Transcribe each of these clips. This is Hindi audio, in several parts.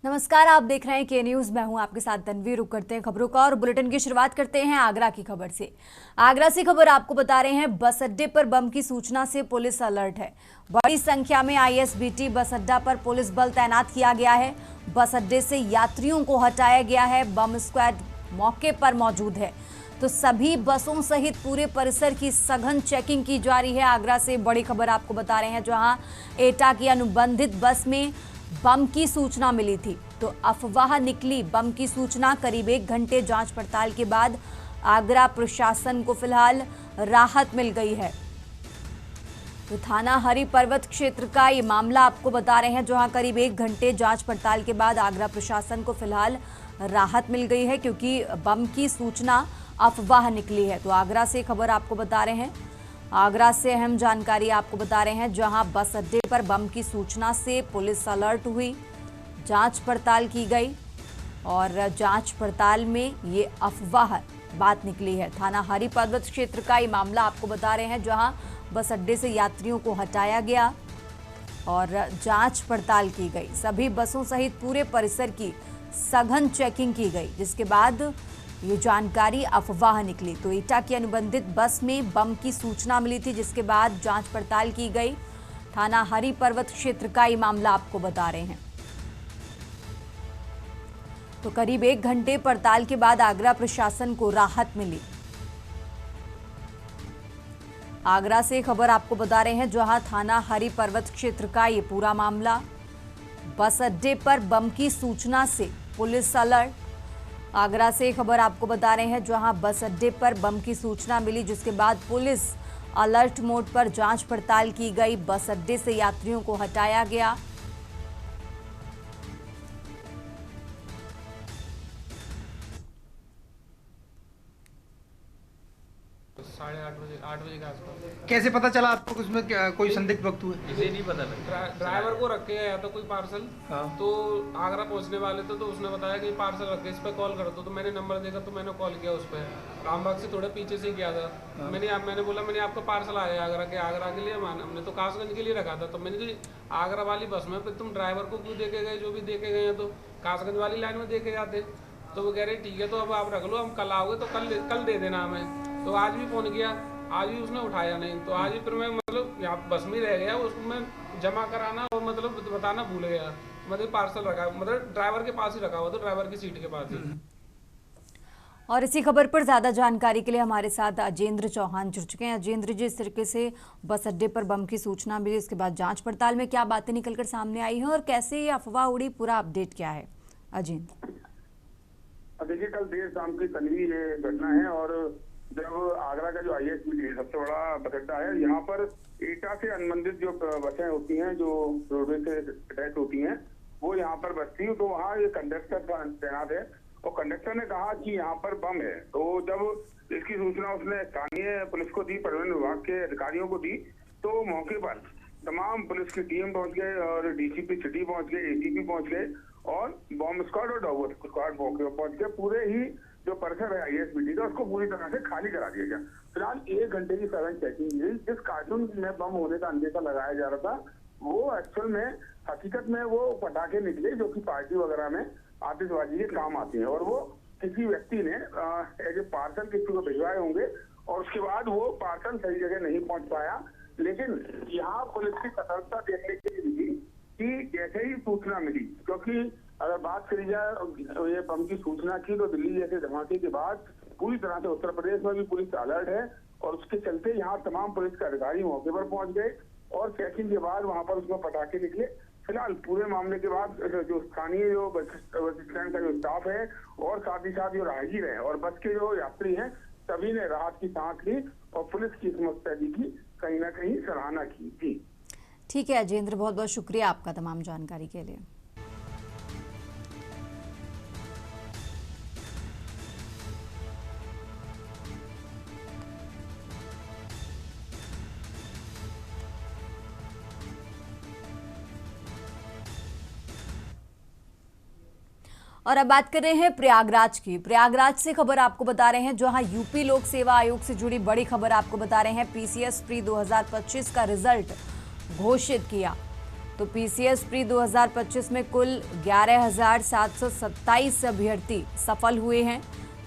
नमस्कार, आप देख रहे हैं के न्यूज। मैं हूं आपके साथ तन्वीर। रुक करते हैं खबरों का और बुलेटिन की शुरुआत करते हैं आगरा की खबर से। आगरा से खबर आपको बता रहे हैं, बस अड्डे पर बम की सूचना से पुलिस अलर्ट है। बड़ी संख्या में आईएसबीटी बस अड्डा पर पुलिस बल तैनात किया गया है। बस अड्डे से यात्रियों को हटाया गया है। बम स्क्वाड मौके पर मौजूद है, तो सभी बसों सहित पूरे परिसर की सघन चेकिंग की जा रही है। आगरा से बड़ी खबर आपको बता रहे हैं, जहां एटा की अनुबंधित बस में बम की सूचना मिली थी, तो अफवाह निकली। बम की सूचना करीब 1 घंटे जांच पड़ताल के बाद आगरा प्रशासन को फिलहाल राहत मिल गई है। तो थाना हरि पर्वत क्षेत्र का ये मामला आपको बता रहे हैं, जहां करीब 1 घंटे जांच पड़ताल के बाद आगरा प्रशासन को फिलहाल राहत मिल गई है, क्योंकि बम की सूचना अफवाह निकली है। तो आगरा से खबर आपको बता रहे हैं, आगरा से अहम जानकारी आपको बता रहे हैं, जहां बस अड्डे पर बम की सूचना से पुलिस अलर्ट हुई, जांच पड़ताल की गई और जांच पड़ताल में ये अफवाह बात निकली है। थाना हरि पर्वत क्षेत्र का ये मामला आपको बता रहे हैं, जहां बस अड्डे से यात्रियों को हटाया गया और जांच पड़ताल की गई। सभी बसों सहित पूरे परिसर की सघन चेकिंग की गई, जिसके बाद ये जानकारी अफवाह निकली। तो एटा की अनुबंधित बस में बम की सूचना मिली थी, जिसके बाद जांच पड़ताल की गई। थाना हरि पर्वत क्षेत्र का ये मामला आपको बता रहे हैं। तो करीब 1 घंटे पड़ताल के बाद आगरा प्रशासन को राहत मिली। आगरा से खबर आपको बता रहे हैं, जहां थाना हरि पर्वत क्षेत्र का ये पूरा मामला, बस अड्डे पर बम की सूचना से पुलिस अलर्ट। आगरा से खबर आपको बता रहे हैं, जहां बस अड्डे पर बम की सूचना मिली, जिसके बाद पुलिस अलर्ट मोड पर जांच पड़ताल की गई। बस अड्डे से यात्रियों को हटाया गया। साढ़े 8 बजे के आसपास। कैसे पता चला आपको कि उसमें कोई संदिग्ध वक्त हुए? इसे नहीं पता लगा। ड्राइवर को रख के गया था कोई पार्सल। हाँ। तो आगरा पहुंचने वाले थे, तो उसने बताया कि पार्सल रख के इस पर कॉल कर दो। तो मैंने नंबर देखा, तो मैंने कॉल किया उस पर। रामबाग से थोड़े पीछे से किया था। हाँ। मैंने बोला मैंने आपका पार्सल आया आगरा के लिए। हमने तो कासगंज के लिए रखा था। तो मैंने कहा आगरा वाली बस में फिर तुम ड्राइवर को क्यों देके गए? जो भी देके गए हैं तो कासगंज वाली लाइन में देके जाते। तो वो कह रहे ठीक है, तो अब आप रख लो, हम कल आओगे तो कल दे देना हमें। तो आज भी फोन किया, आज भी उसने उठाया नहीं। तो आज भी फिर मैं यहाँ बस में रह गया, उसको मैं जमा कराना और बताना भूल गया। पार्सल रखा, ड्राइवर के पास ही रखा हुआ, तो ड्राइवर की सीट के पास ही। और इसी खबर पर ज्यादा जानकारी के लिए हमारे साथ अजेंद्र चौहान जुड़ चुके हैं। अजेंद्र जी, इस तरीके से बस अड्डे पर बम की सूचना मिली, इसके बाद जांच पड़ताल में क्या बातें निकलकर सामने आई हैं और कैसे ये अफवाह उड़ी, पूरा अपडेट क्या है अजेंद्र? देखिए, कल देर शाम की तनवी ये घटना है। और जब आगरा का जो आईएसबीटी सबसे बड़ा बस अड्डा है, यहाँ पर एटा से अनुबंधित जो बसें होती हैं, जो रोडवेज से अटैच होती हैं, वो यहाँ पर बसती है। तो वहाँ ये कंडक्टर तैनात है और कंडक्टर ने कहा कि यहाँ पर बम है। तो जब इसकी सूचना उसने स्थानीय पुलिस को दी, परिवहन विभाग के अधिकारियों को दी, तो मौके पर तमाम पुलिस की टीम पहुंच गए और डीसीपी सिटी पहुंच गए, एसीपी पहुंच गए और बॉम्ब स्क्वाड और डॉग स्क्वाड मौके पर पहुंच गए। पूरे ही जो परिसर है आईएसबीटी का, उसको पूरी तरह से खाली करा दिया गया। फिलहाल 1 घंटे की सघन चेकिंग हुई। जिस कार्टून में बम होने का अंदेशा लगाया जा रहा था, वो एक्चुअल में हकीकत में वो पटाखे निकले, जो कि पार्टी वगैरह में आतिशबाजी के काम आते हैं। और वो किसी व्यक्ति ने एज ए पार्सल किसी को भिजवाए होंगे और उसके बाद वो पार्सल सही जगह नहीं पहुंच पाया। लेकिन यहाँ पुलिस की सतर्कता देखने के लिए मिली कि जैसे ही सूचना मिली, क्योंकि अगर बात करी जाए ये बम की सूचना की, तो दिल्ली जैसे धमाके के बाद पूरी तरह से उत्तर प्रदेश में भी पुलिस अलर्ट है। और उसके चलते यहाँ तमाम पुलिस के अधिकारी मौके पर पहुंच गए और चेकिंग के बाद वहां पर उसमें पटाखे निकले। फिलहाल पूरे मामले के बाद जो स्थानीय जो बस स्टैंड का जो स्टाफ है और साथ ही साथ जो राहगीर है और बस के जो यात्री हैं, सभी ने राहत की सांस ली और पुलिस की समस्या की कहीं ना कहीं सराहना की थी। ठीक है अजेंद्र, बहुत बहुत शुक्रिया आपका तमाम जानकारी के लिए। और अब बात कर रहे हैं प्रयागराज की। प्रयागराज से खबर आपको बता रहे हैं, जहां यूपी लोक सेवा आयोग से जुड़ी बड़ी खबर आपको बता रहे हैं। पीसीएस प्री 2025 का रिजल्ट घोषित किया। तो पीसीएस प्री 2025 में कुल 11,727 अभ्यर्थी सफल हुए हैं।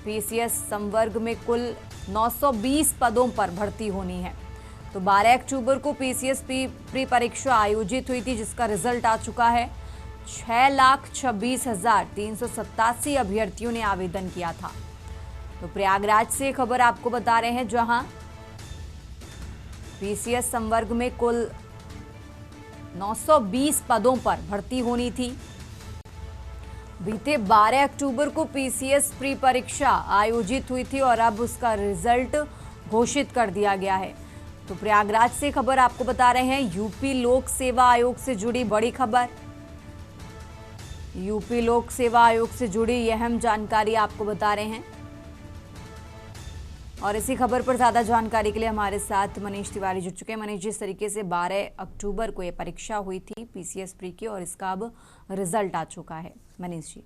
पीसीएस संवर्ग में कुल 920 पदों पर भर्ती होनी है। तो 12 अक्टूबर को पीसीएस प्री परीक्षा आयोजित हुई थी, जिसका रिजल्ट आ चुका है। 6,26,387 अभ्यर्थियों ने आवेदन किया था। तो प्रयागराज से खबर आपको बता रहे हैं, जहां पीसीएस संवर्ग में कुल 920 पदों पर भर्ती होनी थी। बीते 12 अक्टूबर को पीसीएस प्री परीक्षा आयोजित हुई थी और अब उसका रिजल्ट घोषित कर दिया गया है। तो प्रयागराज से खबर आपको बता रहे हैं, यूपी लोक सेवा आयोग से जुड़ी बड़ी खबर। यूपी लोक सेवा आयोग से जुड़ी अहम जानकारी आपको बता रहे हैं और इसी खबर पर ज्यादा जानकारी के लिए हमारे साथ मनीष तिवारी जुड़ चुके हैं। मनीष, जिस तरीके से 12 अक्टूबर को ये परीक्षा हुई थी पीसीएस प्री की और इसका अब रिजल्ट आ चुका है, मनीष जी।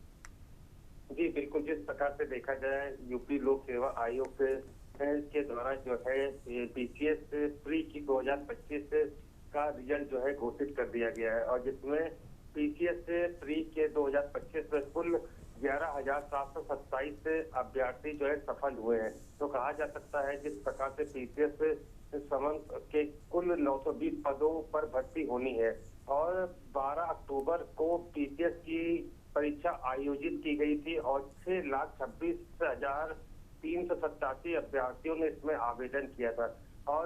जी बिल्कुल, जिस प्रकार से देखा जाए यूपी लोक सेवा आयोग के द्वारा जो है पीसीएस प्री की 2025 का रिजल्ट जो है घोषित कर दिया गया है और जिसमें पीसीएस प्री के 2025 में कुल 11,727 अभ्यर्थी जो है सफल हुए हैं। तो कहा जा सकता है जिस प्रकार से पीसीएस संवर्ग के कुल 920 पदों पर भर्ती होनी है और 12 अक्टूबर को पीसीएस की परीक्षा आयोजित की गई थी और 6,26,387 अभ्यर्थियों ने इसमें आवेदन किया था और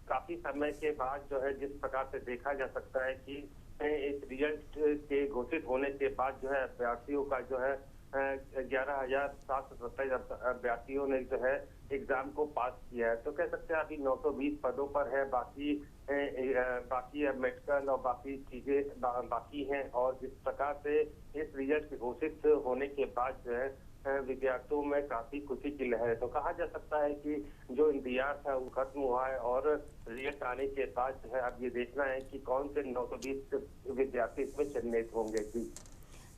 काफी समय के बाद जो है जिस प्रकार से देखा जा सकता है कि इस रिजल्ट के घोषित होने के बाद जो है अभ्यर्थियों का जो है 11,727 अभ्यर्थियों ने जो है एग्जाम को पास किया है। तो कह सकते हैं अभी 920 पदों पर है, बाकी मेडिकल और बाकी चीजें बाकी हैं और जिस प्रकार से इस रिजल्ट के घोषित होने के बाद जो है विद्यार्थियों में काफी खुशी की लहर है। तो कहा जा सकता है कि जो इंतजार था वो खत्म हुआ है और रिजल्ट आने के बाद जो है अब ये देखना है कि कौन से 920 विद्यार्थी इसमें चयनित होंगे।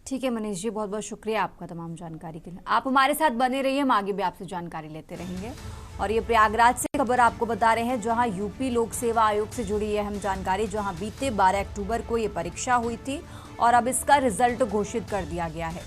ठीक है मनीष जी, बहुत बहुत शुक्रिया आपका तमाम जानकारी के लिए। आप हमारे साथ बने रहिए, हम आगे भी आपसे जानकारी लेते रहेंगे। और ये प्रयागराज से खबर आपको बता रहे हैं, जहां यूपी लोक सेवा आयोग से जुड़ी अहम जानकारी, जहां बीते 12 अक्टूबर को ये परीक्षा हुई थी और अब इसका रिजल्ट घोषित कर दिया गया है।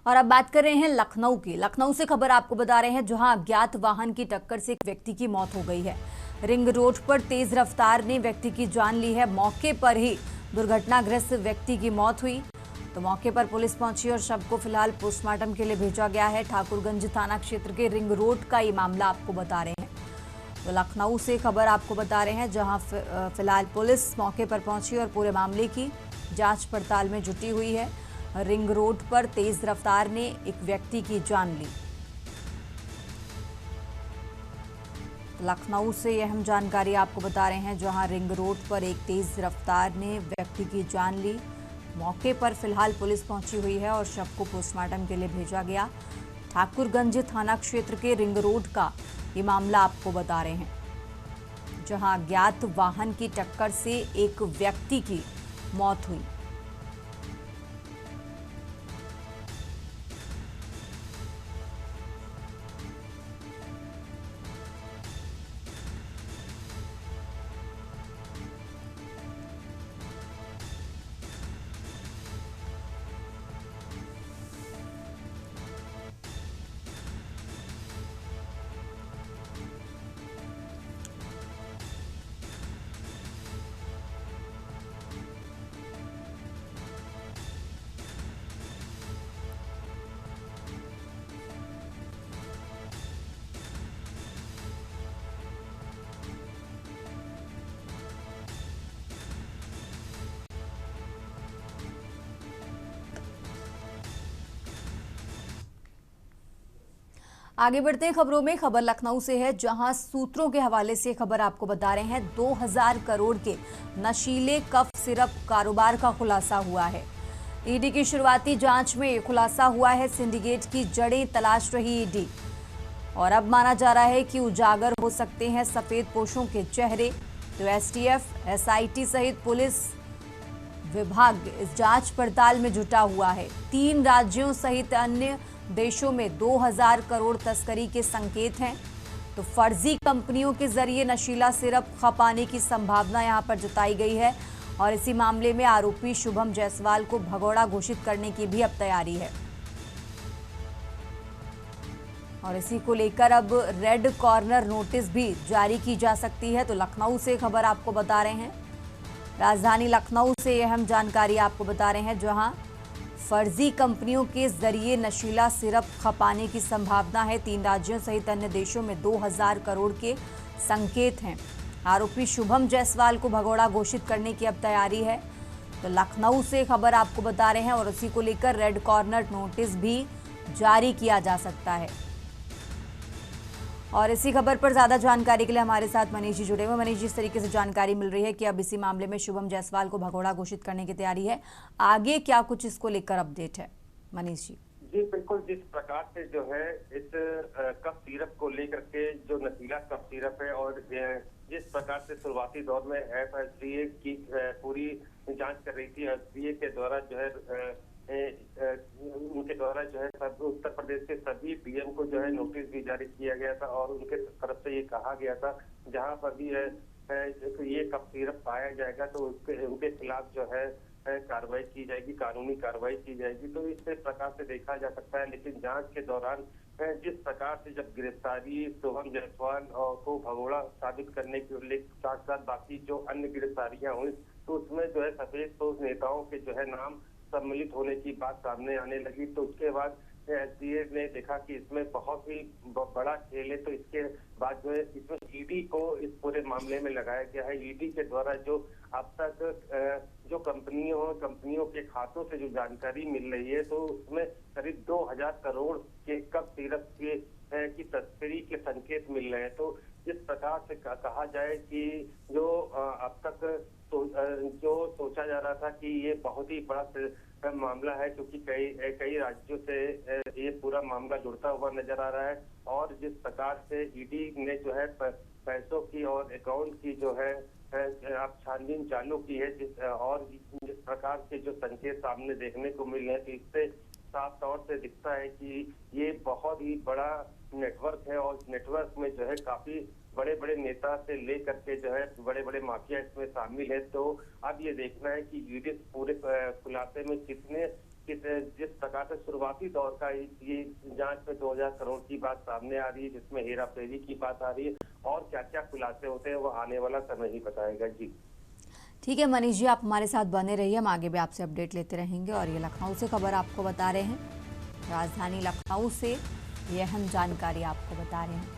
और अब बात कर रहे हैं लखनऊ की। लखनऊ से खबर आपको बता रहे हैं, जहां अज्ञात वाहन की टक्कर से एक व्यक्ति की मौत हो गई है। रिंग रोड पर तेज रफ्तार ने व्यक्ति की जान ली है। मौके पर ही दुर्घटनाग्रस्त व्यक्ति की मौत हुई। तो मौके पर पुलिस पहुंची और शव को फिलहाल पोस्टमार्टम के लिए भेजा गया है। ठाकुरगंज थाना क्षेत्र के रिंग रोड का ये मामला आपको बता रहे हैं। तो लखनऊ से खबर आपको बता रहे हैं, जहां फिलहाल पुलिस मौके पर पहुंची और पूरे मामले की जांच पड़ताल में जुटी हुई है। रिंग रोड पर तेज रफ्तार ने एक व्यक्ति की जान ली। लखनऊ से यह अहम जानकारी आपको बता रहे हैं, जहां रिंग रोड पर एक तेज रफ्तार ने व्यक्ति की जान ली। मौके पर फिलहाल पुलिस पहुंची हुई है और शव को पोस्टमार्टम के लिए भेजा गया। ठाकुरगंज थाना क्षेत्र के रिंग रोड का ये मामला आपको बता रहे हैं, जहां अज्ञात वाहन की टक्कर से एक व्यक्ति की मौत हुई। आगे बढ़ते हैं खबरों में। खबर लखनऊ से है, जहां सूत्रों के हवाले से खबर आपको बता रहे हैं, 2000 करोड़ के नशीले कफ सिरप कारोबार का खुलासा हुआ है। ईडी की शुरुआती जांच में खुलासा हुआ है। सिंडिकेट की जड़ें तलाश रही ईडी और अब माना जा रहा है कि उजागर हो सकते हैं सफेद पोशों के चेहरे। तो एसटीएफ, एसआईटी सहित पुलिस विभाग इस जांच पड़ताल में जुटा हुआ है। 3 राज्यों सहित अन्य देशों में 2000 करोड़ तस्करी के संकेत हैं। तो फर्जी कंपनियों के जरिए नशीला सिरप खपाने की संभावना यहां पर जताई गई है और इसी मामले में आरोपी शुभम जायसवाल को भगोड़ा घोषित करने की भी अब तैयारी है और इसी को लेकर अब रेड कॉर्नर नोटिस भी जारी की जा सकती है। तो लखनऊ से खबर आपको बता रहे हैं, राजधानी लखनऊ से यह अहम जानकारी आपको बता रहे हैं, जहां फर्जी कंपनियों के जरिए नशीला सिरप खपाने की संभावना है। 3 राज्यों सहित अन्य देशों में 2000 करोड़ के संकेत हैं। आरोपी शुभम जायसवाल को भगोड़ा घोषित करने की अब तैयारी है। तो लखनऊ से खबर आपको बता रहे हैं और उसी को लेकर रेड कॉर्नर नोटिस भी जारी किया जा सकता है। और इसी खबर पर ज्यादा जानकारी के लिए हमारे साथ मनीष जी जुड़े हुए। मनीष जी, इस तरीके से जानकारी मिल रही है कि अब इसी मामले में शुभम जायसवाल को भगोड़ा घोषित करने की तैयारी है, आगे क्या कुछ इसको लेकर अपडेट है? मनीष जी जी बिल्कुल, जिस प्रकार से जो है इस कफ सिरप को लेकर के जो नशीला कफ सिरप है और जिस प्रकार से शुरुआती दौर में एफएसडीए की पूरी जांच कर रही थी, एफएसडीए के द्वारा जो है उनके द्वारा जो है उत्तर प्रदेश के सभी डीएम को जो है नोटिस भी जारी किया गया था और उनके तरफ से ये कहा गया था जहां पर भी ये कफ सिरप पाया जाएगा तो उनके खिलाफ जो है कार्रवाई की जाएगी, कानूनी कार्रवाई की जाएगी। तो इस प्रकार से देखा जा सकता है। लेकिन जांच के दौरान जिस प्रकार से जब गिरफ्तारी शुभम जायसवाल को भगोड़ा साबित करने के लिए साथ साथ बाकी जो अन्य गिरफ्तारियां हुई तो उसमें जो है सफेदपोश नेताओं के जो है नाम सम्मिलित होने की बात सामने आने लगी। तो उसके बाद एसडीए ने देखा कि इसमें बहुत ही बड़ा खेल है, तो इसके बाद जो है इसमें ईडी को इस पूरे मामले में लगाया गया है। ईडी के द्वारा जो अब तक जो कंपनियों के खातों से जो जानकारी मिल रही है तो उसमें करीब 2000 करोड़ के कफ सिरप की तस्करी के संकेत मिल रहे हैं। तो इस प्रकार से कहा जाए कि जो अब तक जो सोचा जा रहा था कि ये बहुत ही बड़ा मामला है, क्योंकि कई राज्यों से ये पूरा मामला जुड़ता हुआ नजर आ रहा है और जिस प्रकार से ईडी ने जो है पैसों की और अकाउंट की जो है आप छानबीन चालू की है, जिस प्रकार के जो संकेत सामने देखने को मिल रहे हैं तो इससे साफ तौर से दिखता है कि ये बहुत ही बड़ा नेटवर्क है और नेटवर्क में जो है काफी बड़े बड़े नेता से लेकर के जो है बड़े बड़े माफिया इसमें शामिल है। तो अब ये देखना है कि ईडी पूरे खुलासे में जिस प्रकार से शुरुआती दौर का ये जांच में 2000 करोड़ की बात सामने आ रही है, जिसमें हेरा फेरी की बात आ रही है और क्या क्या खुलासे होते हैं वो आने वाला समय ही बताएगा। जी ठीक है मनीष जी, आप हमारे साथ बने रहिए, हम आगे भी आपसे अपडेट लेते रहेंगे। और ये लखनऊ से खबर आपको बता रहे हैं, राजधानी लखनऊ से ये अहम जानकारी आपको बता रहे हैं।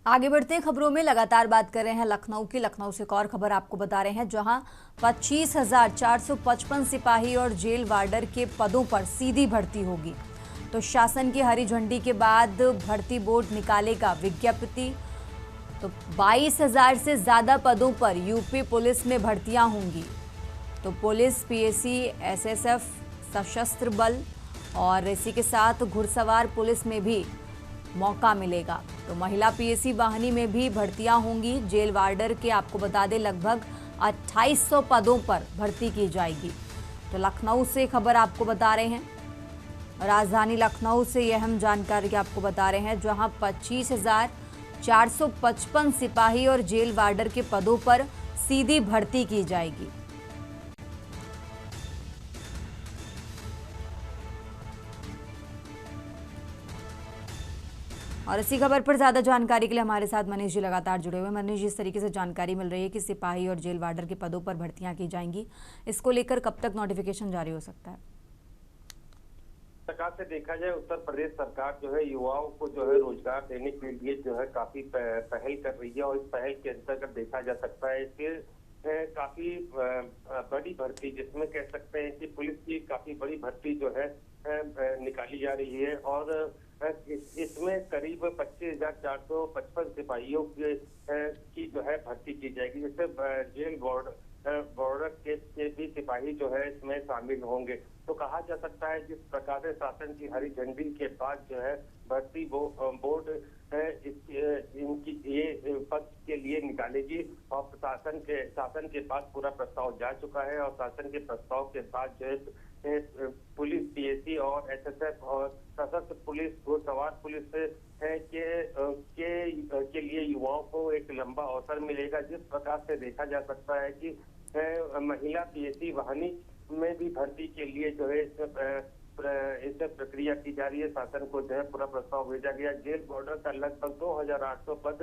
आगे बढ़ते हैं खबरों में, लगातार बात कर रहे हैं लखनऊ की। लखनऊ से एक और खबर आपको बता रहे हैं, जहां 25,455 सिपाही और जेल वार्डर के पदों पर सीधी भर्ती होगी। तो शासन की हरी झंडी के बाद भर्ती बोर्ड निकालेगा विज्ञप्ति। तो 22,000 से ज्यादा पदों पर यूपी पुलिस में भर्तियां होंगी। तो पुलिस, पीएसी, एसएसएफ, सशस्त्र बल और इसी के साथ घुड़सवार पुलिस में भी मौका मिलेगा। तो महिला पीएसी वाहिनी में भी भर्तियां होंगी। जेल वार्डर के आपको बता दें लगभग 2800 पदों पर भर्ती की जाएगी। तो लखनऊ से खबर आपको बता रहे हैं, राजधानी लखनऊ से यह अहम जानकारी आपको बता रहे हैं, जहां 25,455 सिपाही और जेल वार्डर के पदों पर सीधी भर्ती की जाएगी। और इसी खबर पर ज्यादा जानकारी के लिए हमारे साथ मनीष जी लगातार जुड़े हुए। मनीष जी, इस तरीके से जानकारी मिल रही है कि सिपाही और जेल वार्डर के पदों पर भर्तियां की जाएंगी, इसको लेकर कब तक नोटिफिकेशन जारी हो सकता है? प्रकार से देखा जाए उत्तर प्रदेश सरकार जो है युवाओं को जो है रोजगार देने के लिए जो है काफी पहल कर रही है और इस पहल के अंतर्गत देखा जा सकता है कि काफी बड़ी भर्ती, जिसमें कह सकते हैं कि पुलिस की काफी बड़ी भर्ती जो है निकाली जा रही है और इसमें करीब 25,455 सिपाहियों की जो है भर्ती की जाएगी, जिससे जेल बॉर्डर के भी सिपाही जो है इसमें शामिल होंगे। तो कहा जा सकता है जिस प्रकार से शासन की हरी झंडी के बाद जो है भर्ती बोर्ड इनकी ये पद के लिए निकालेगी और शासन के पास पूरा प्रस्ताव जा चुका है और शासन के प्रस्ताव के बाद जो है पुलिस, पीएसी और एसएसएफ और सशस्त्र पुलिस, घुड़सवार पुलिस के लिए युवाओं को एक लंबा अवसर मिलेगा। जिस प्रकार से देखा जा सकता है कि महिला पीएसी वाहिनी में भी भर्ती के लिए जो है इसमें प्रक्रिया की जा रही है। शासन को जो है पूरा प्रस्ताव भेजा गया। जेल बॉर्डर का लगभग 2800 पद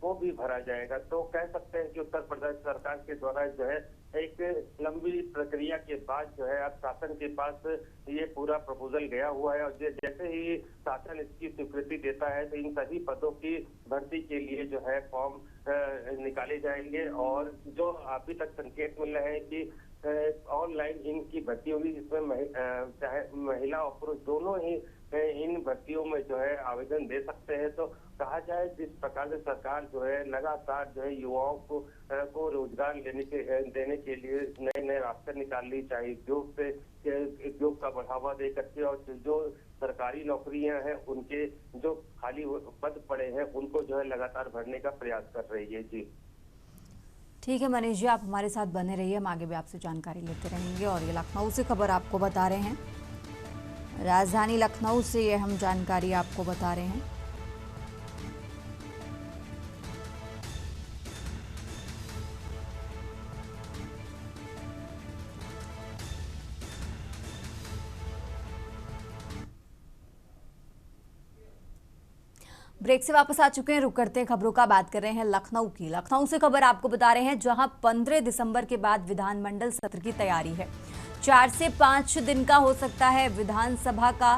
को भी भरा जाएगा। तो कह सकते हैं कि उत्तर प्रदेश सरकार के द्वारा जो है एक लंबी प्रक्रिया के बाद जो है अब शासन के पास ये पूरा प्रपोजल गया हुआ है और जैसे ही शासन इसकी स्वीकृति देता है तो इन सभी पदों की भर्ती के लिए जो है फॉर्म निकाले जाएंगे। और जो अभी तक संकेत मिल रहे हैं कि ऑनलाइन इनकी भर्ती होगी, जिसमें चाहे महिला और पुरुष दोनों ही इन भर्तियों में जो है आवेदन दे सकते हैं। तो कहा जाए जिस प्रकार से सरकार जो है लगातार जो है युवाओं को रोजगार देने के लिए नए नए रास्ते निकाल ली, चाहे उद्योग का बढ़ावा दे करके और जो सरकारी नौकरियां हैं उनके जो खाली पद पड़े हैं उनको जो है लगातार भरने का प्रयास कर रही है। जी ठीक है मनीष जी, आप हमारे साथ बने रहिए, हम आगे भी आपसे जानकारी लेते रहेंगे। और ये लखनऊ से खबर आपको बता रहे हैं, राजधानी लखनऊ से ये हम जानकारी आपको बता रहे हैं। ब्रेक से वापस आ चुके हैं, रुक करते हैं खबरों का। बात कर रहे हैं लखनऊ की। लखनऊ से खबर आपको बता रहे हैं, जहां 15 दिसंबर के बाद विधानमंडल सत्र की तैयारी है। 4 से 5 दिन का हो सकता है विधानसभा का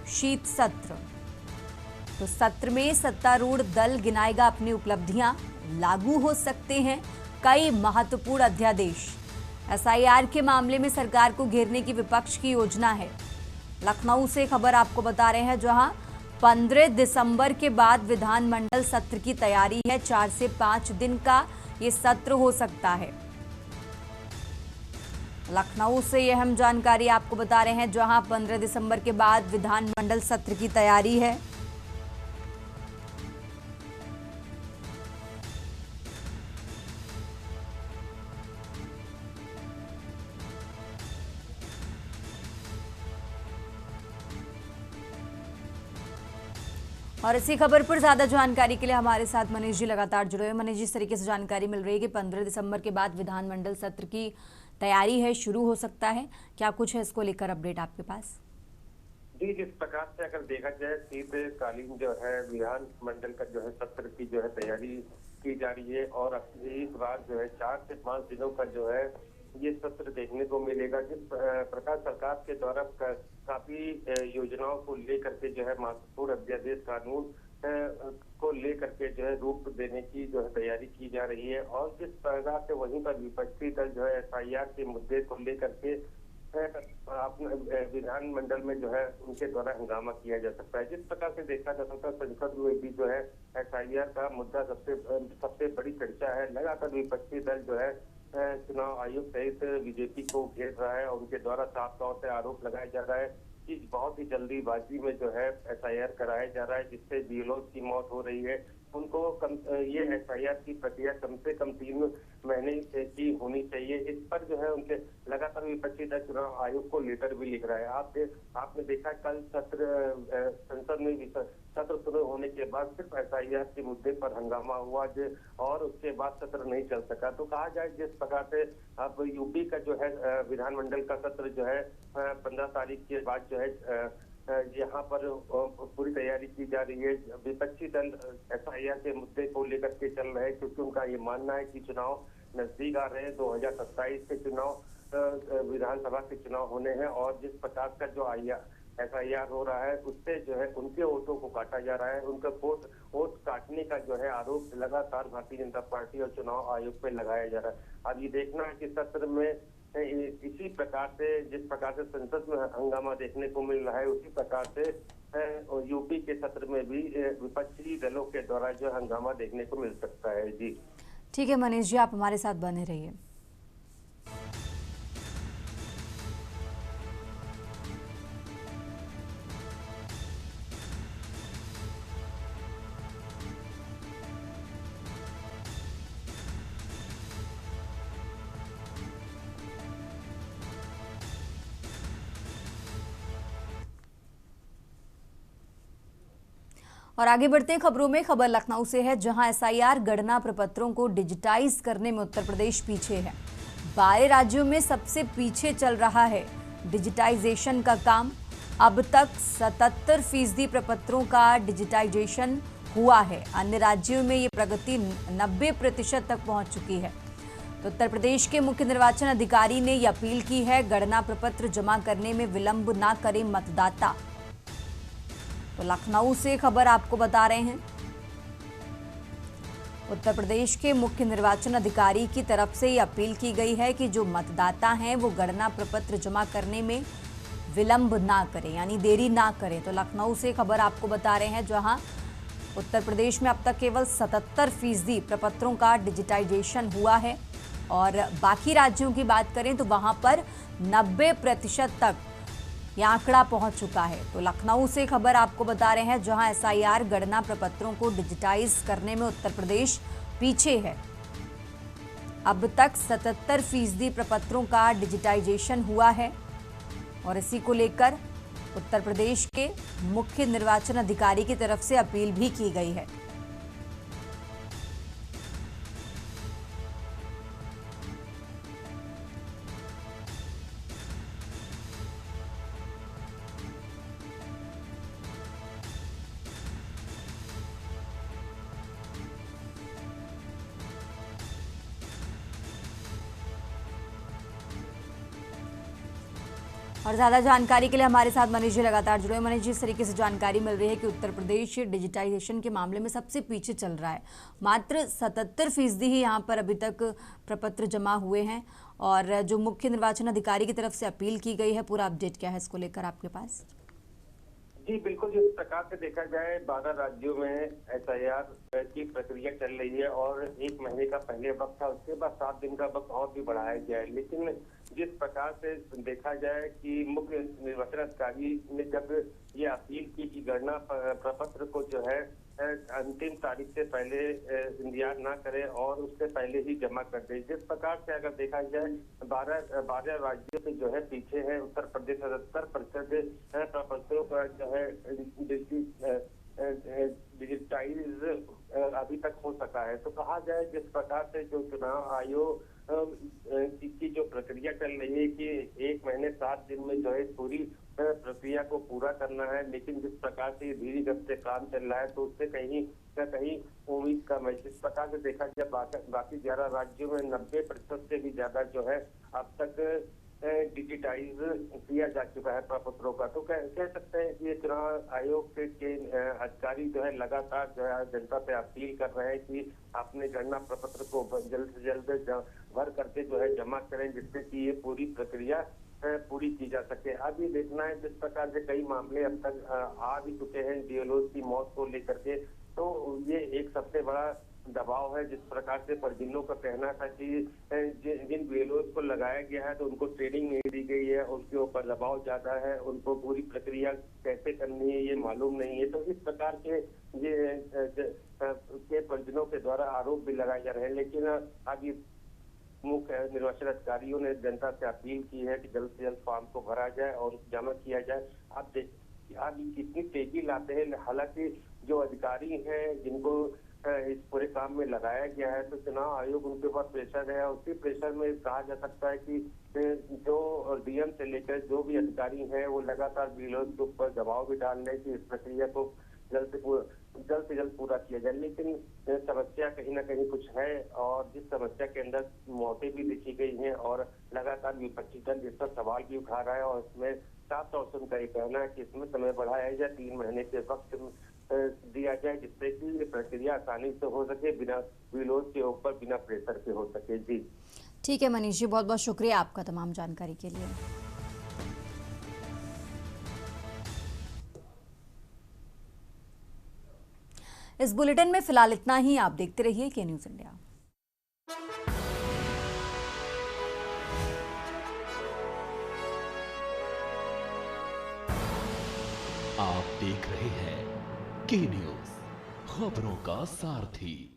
शीत सत्र। तो सत्र में सत्तारूढ़ दल गिनाएगा अपनी उपलब्धियां, लागू हो सकते हैं कई महत्वपूर्ण अध्यादेश। एसआईआर के मामले में सरकार को घेरने की विपक्ष की योजना है। लखनऊ से खबर आपको बता रहे हैं, जहां 15 दिसंबर के बाद विधानमंडल सत्र की तैयारी है। 4 से 5 दिन का ये सत्र हो सकता है। लखनऊ से ये हम जानकारी आपको बता रहे हैं, जहां 15 दिसंबर के बाद विधानमंडल सत्र की तैयारी है। और इसी खबर पर ज्यादा जानकारी के लिए हमारे साथ मनीष जी लगातार जुड़े हुए। मनीष जी, इस तरीके से जानकारी मिल रही है कि 15 दिसंबर के बाद विधानमंडल सत्र की तैयारी है, शुरू हो सकता है, क्या कुछ है इसको लेकर अपडेट आपके पास? जी, जिस प्रकार से अगर देखा जाए शीतकालीन जो है विधानमंडल का जो है सत्र की जो है तैयारी की जा रही है और इस बार जो है 4 से 5 दिनों का जो है ये सत्र देखने को मिलेगा। जिस प्रकार सरकार के द्वारा काफी योजनाओं को लेकर के जो है महत्वपूर्ण अध्यादेश कानून को लेकर के जो है रूप देने की जो है तैयारी की जा रही है और जिस प्रकार से वहीं पर विपक्षी दल जो है एसआईआर के मुद्दे को लेकर के अपने विधानमंडल में जो है उनके द्वारा हंगामा किया जा सकता है। जिस प्रकार से देखा जा सकता है संसद में भी जो है एसआईआर का मुद्दा सबसे बड़ी चर्चा है। लगातार विपक्षी दल जो है चुनाव आयोग सहित बीजेपी को घेर रहा है और उनके द्वारा साफ तौर से आरोप लगाया जा रहा है कि बहुत ही जल्दीबाजी में जो है एसआईआर कराया जा रहा है, जिससे बीएलओ की मौत हो रही है। उनको ये एसआईआर की प्रक्रिया कम से कम 3 महीने की होनी चाहिए। इस पर जो है उनके लगातार विपक्षी दल चुनाव आयोग को लेटर भी लिख रहा है। आपने देखा कल संसद में सत्र शुरू होने के बाद सिर्फ एसआईआर के मुद्दे पर हंगामा हुआ और उसके बाद सत्र नहीं चल सका। तो कहा जाए जिस प्रकार से अब यूपी का जो है विधानमंडल का सत्र जो है 15 तारीख के बाद जो है यहाँ पर पूरी तैयारी की जा रही है। विपक्षी दल एसआईआर के मुद्दे को लेकर के चल रहे हैं क्योंकि उनका ये मानना है कि चुनाव नजदीक आ रहे हैं, 2027 के चुनाव विधानसभा के चुनाव होने हैं और जिस प्रकार का जो एसआईआर हो रहा है उससे जो है उनके वोटों को काटा जा रहा है। उनका वोट काटने का जो है आरोप लगातार भारतीय जनता पार्टी और चुनाव आयोग पे लगाया जा रहा है। अब ये देखना है कि सत्र में इसी प्रकार से जिस प्रकार से संसद में हंगामा देखने को मिल रहा है उसी प्रकार से यूपी के सत्र में भी विपक्षी दलों के द्वारा जो हंगामा देखने को मिल सकता है। जी ठीक है मनीष जी, आप हमारे साथ बने रहिए। और आगे बढ़ते हैं खबरों में। खबर लखनऊ से है, जहां एसआईआर गणना प्रपत्रों को डिजिटाइज करने में उत्तर प्रदेश पीछे है। 12 राज्यों में सबसे पीछे चल रहा है डिजिटाइजेशन का काम। अब तक 77% प्रपत्रों का डिजिटाइजेशन हुआ है। अन्य राज्यों में ये प्रगति 90% तक पहुंच चुकी है। तो उत्तर प्रदेश के मुख्य निर्वाचन अधिकारी ने यह अपील की है, गणना प्रपत्र जमा करने में विलंब ना करें मतदाता। तो लखनऊ से खबर आपको बता रहे हैं, उत्तर प्रदेश के मुख्य निर्वाचन अधिकारी की तरफ से यह अपील की गई है कि जो मतदाता हैं वो गणना प्रपत्र जमा करने में विलंब ना करें, यानी देरी ना करें। तो लखनऊ से खबर आपको बता रहे हैं, जहां उत्तर प्रदेश में अब तक केवल 77% प्रपत्रों का डिजिटाइजेशन हुआ है और बाकी राज्यों की बात करें तो वहां पर 90% तक यह आंकड़ा पहुंच चुका है। तो लखनऊ से खबर आपको बता रहे हैं, जहां एसआईआर गणना प्रपत्रों को डिजिटाइज करने में उत्तर प्रदेश पीछे है। अब तक 77% प्रपत्रों का डिजिटाइजेशन हुआ है और इसी को लेकर उत्तर प्रदेश के मुख्य निर्वाचन अधिकारी की तरफ से अपील भी की गई है। और ज़्यादा जानकारी के लिए हमारे साथ मनीष जी लगातार जुड़े। मनीष जी, इस तरीके से जानकारी मिल रही है कि उत्तर प्रदेश डिजिटाइजेशन के मामले में सबसे पीछे चल रहा है। मात्र 77% ही यहाँ पर अभी तक प्रपत्र जमा हुए हैं और जो मुख्य निर्वाचन अधिकारी की तरफ से अपील की गई है, पूरा अपडेट क्या है इसको लेकर आपके पास? जी बिल्कुल, जिस प्रकार से देखा जाए 12 राज्यों में एसआईआर की प्रक्रिया चल रही है और 1 महीने का पहले वक्त था, उसके बाद 7 दिन का वक्त और भी बढ़ाया गया है। लेकिन जिस प्रकार से देखा जाए कि मुख्य निर्वाचन अधिकारी ने जब ये अपील की कि गणना प्रपत्र को जो है अंतिम तारीख से पहले इंतजार ना करें और उससे पहले ही जमा कर दें। जिस प्रकार से अगर देखा जाए 12 राज्यों से जो है पीछे है उत्तर प्रदेश। 77% प्रपत्रों का जो है डिजिटाइज अभी तक हो सका है। तो कहा जाए जिस प्रकार से जो चुनाव आयोग की जो प्रक्रिया चल रही है कि 1 महीने 7 दिन में जो है पूरी प्रक्रिया को पूरा करना है, लेकिन जिस प्रकार से धीरे गति से काम चल रहा है तो उससे कहीं न कहीं उम्मीद कम है। जिस प्रकार से देखा जाए बाकी 11 राज्यों में 90% से भी ज्यादा जो है अब तक डिजिटाइज किया जा चुका है प्रपत्रों का। तो कह सकते हैं कि ये चुनाव आयोग के अधिकारी जो है लगातार जो है जनता से अपील कर रहे हैं कि अपने गणना प्रपत्र को जल्द से जल्द भर करके जो है जमा करें, जिससे कि ये पूरी प्रक्रिया पूरी की जा सके। अब ये देखना है जिस प्रकार से कई मामले अब तक आ भी चुके हैं बीएलओ की मौत को लेकर के, तो ये एक सबसे बड़ा दबाव है। जिस प्रकार से परिजनों का कहना था कि जिन बीएलओ को लगाया गया है तो उनको ट्रेनिंग नहीं दी गई है, उसके ऊपर दबाव ज्यादा है, उनको पूरी प्रक्रिया कैसे करनी है ये मालूम नहीं है। तो इस प्रकार के ये परिजनों के द्वारा आरोप भी लगाए जा रहे हैं। लेकिन अभी मुख्य निर्वाचन अधिकारियों ने जनता से अपील की है कि जल्द से जल्द फॉर्म को भरा जाए और जमा किया जाए। आप कितनी तेजी लाते हैं। हालांकि जो अधिकारी हैं जिनको इस पूरे काम में लगाया गया है, तो चुनाव आयोग उनके ऊपर प्रेशर है। उसी प्रेशर में कहा जा सकता है कि जो डीएम से लेकर जो भी अधिकारी हैं वो लगातार विरोध के ऊपर दबाव भी डाल रहे हैं कि इस प्रक्रिया को जल्द से जल्द पूरा किया जाए। लेकिन समस्या कहीं ना कहीं कुछ है और जिस समस्या के अंदर मौतें भी देखी गई हैं और लगातार विपक्षी दल इस पर सवाल भी उठा रहा है और इसमें साफ तौर से उनका ये कहना है कि इसमें समय बढ़ाया जाए, 3 महीने के वक्त दिया जाए, जिससे कि ये प्रक्रिया आसानी से हो सके, बिना विरोध के ऊपर, बिना प्रेशर के हो सके। जी ठीक है मनीष जी, बहुत बहुत शुक्रिया आपका तमाम जानकारी के लिए। इस बुलेटिन में फिलहाल इतना ही। आप देखते रहिए के न्यूज़ इंडिया। आप देख रहे हैं के न्यूज़, खबरों का सारथी।